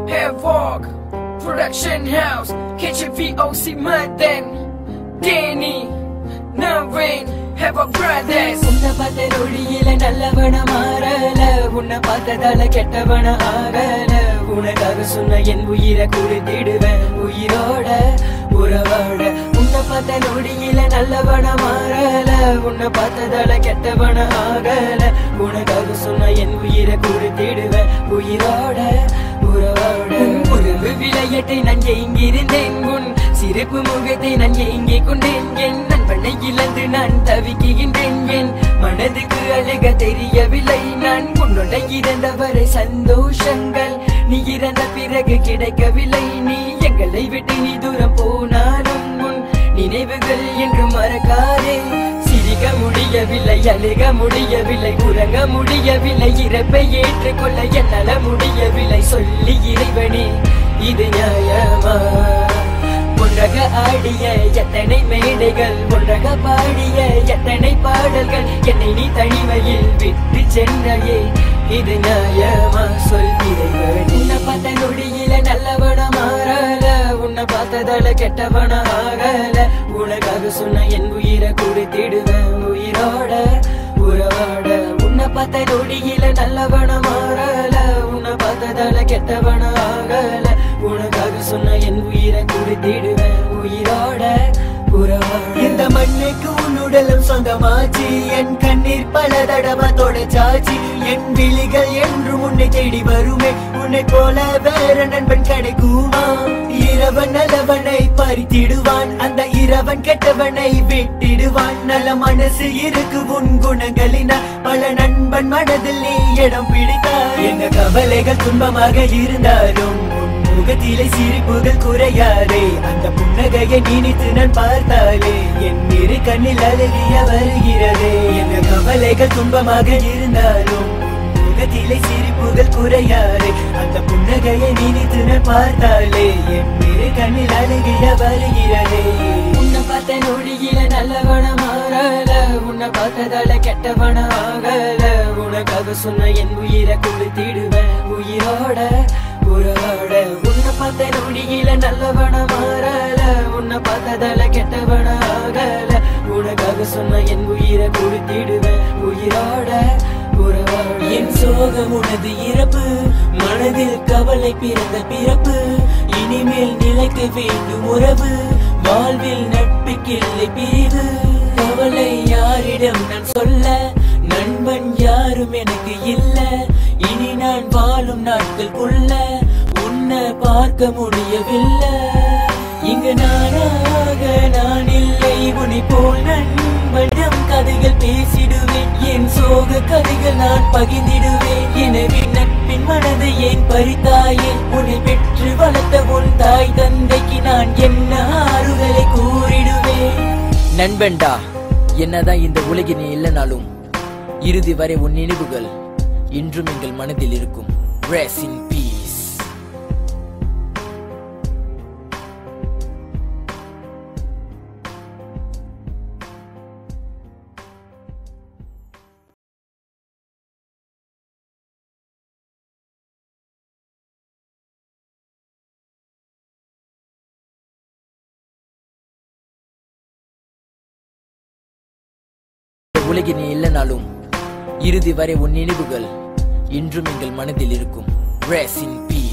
Havoc Production House KCVOC Madan Danny Naveen Havoc Brothers உன்னை பார்த்த நொடியில நல்லவன மாறல உன்னை பார்த்ததால கெட்டவன ஆகல உனக்காக சொன்ன என் உயிரை கொடுத்திடுவேன் உயிரோட உறவோட உன்னை பார்த்த நொடியில நல்லவன மாறல உன்னை பார்த்ததால கெட்டவன ஆகல உனக்காக சொன்ன என் உயிரை கொடுத்திடுவேன் உயிரோட உறவோட உறவு விளையாட்டை நான் எங்கிருந்தேன் உன் சிறப்பு முகத்தை நான் எங்கே கொண்டேன் என் நண்பனை இழந்து நான் தவிக்கின்றேன் என் மனதுக்கு அழக தெரியவில்லை நான் உன்னோட இறந்தவரை சந்தோஷங்கள் நீ இறந்த பிறகு கிடைக்கவில்லை நீ எங்களை விட்டு நீ தூரம் போனாலும் உன் நினைவுகள் என்று மறக்காதே சிரிக்க முடியவில்லை அழுக முடியவில்லை உறங்க முடியவில்லை இறப்பை ஏற்றுக்கொள்ள என்னால முடியவில்லை சொல்லி இறைவனே இது நியாயமா ஒன்றாக ஆடிய எத்தனை மேடைகள் ஒன்றாக பாடிய எத்தனை பாடல்கள் என்னை நீ தனிமையில் விட்டு சென்றையே இது நியாயமா சொல்கிறேன் உன்னை பார்த்த நொடியில நல்லவன மாறல உன்னை பார்த்ததால கெட்டவன ஆகல உனக்காக சொன்ன என் உயிரை கொடுத்திடுவேன் உயிரோட உறவோட உன்னை பார்த்த நொடியில நல்லவன மாறல உன்னை பார்த்ததால கெட்டவன ஆகல உனக்காக சொன்ன என் உயிரை கொடுத்திடுவேன் உயிரோட இந்த மண்ணுக்கு உன்னுடலும் சொந்தமாச்சு என் கண்ணீர் பல தடவை தொடச்சாச்சு என் விழிகள் என்று உன்னை தேடி வருமே உன்னை போல வேற நண்பன் கிடைக்குமா இரவன் நல்லவனை பறித்திடுவான் அந்த இரவன் கெட்டவனை விட்டிடுவான் நல்ல மனசு இருக்கு உன் குணங்களின பல நண்பன் மனதில் நீ இடம் பிடித்தாய் என்ன கவலைகள் துன்பமாக இருந்தாலும் முகத்திலே சிரிப்புகள் குறையாதே அந்த புன்னகையை நினைத்து நான் பார்த்தாலே என் இரு கண்ணில் அழகிய வருகிறதே என்ன கவலைகள் துன்பமாக இருந்தாலும் முகத்திலே சிரிப்புகள் குறையாதே அந்த புன்னகையை நினைத்து நான் பார்த்தாலே என் இரு கண்ணில் அழகிய வருகிறதே உன்னை பார்த்த நொடியில நல்லவன மாறல உன்னை பார்த்ததால கெட்டவன ஆகல உனக்காக சொன்ன என் உயிரை கொடுத்திடுவேன் உயிரோட உறவோட உன்னை பார்த்த நொடியில நல்லவன மாறல உன்னை பார்த்ததால கெட்டவன ஆகல உனக்காக சொன்ன என் உயிரை கொடுத்திடுவேன் உயிரோட உறவோட என் சோகம் உனது இறப்பு மனதில் கவலை பிறந்த பிறப்பு இனிமேல் நிலைக்க வேண்டும் உறவு வாழ்வில் நட்புக்கில்லை பிரிவு கவலை யாரிடம் நான் சொல்ல நண்பன் யாரும் எனக்கு இல்ல இனி நான் வாழும் நாட்களுக்குள்ள உன்னை பார்க்க முடியவில்லை இங்கு நானாக நான் இல்லை உன்னை போல் நண்பனிடம் கதைகள் பேசிடுவேன் என் சோக கதைகள் நான் பகிர்ந்திடுவேன் எனவே நட்பின் மனதை ஏன் பறித்தாயே உன்னை பெற்று வளர்த்த உன் தாய் தந்தைக்கு நான் என்ன ஆறுதலை கூறிடுவேன் நண்பன்டா என்னதான் இந்த உலகில் நீ இல்லைனாலும் இறுதி வரை உன் நினைவுகள் இன்றும் எங்கள் மனதில் இருக்கும். Rest in peace. உலகில் நீ இல்லைனாலும் இறுதி வரை உன் நினைவுகள் இன்றும் எங்கள் மனதில் இருக்கும். Rest in peace.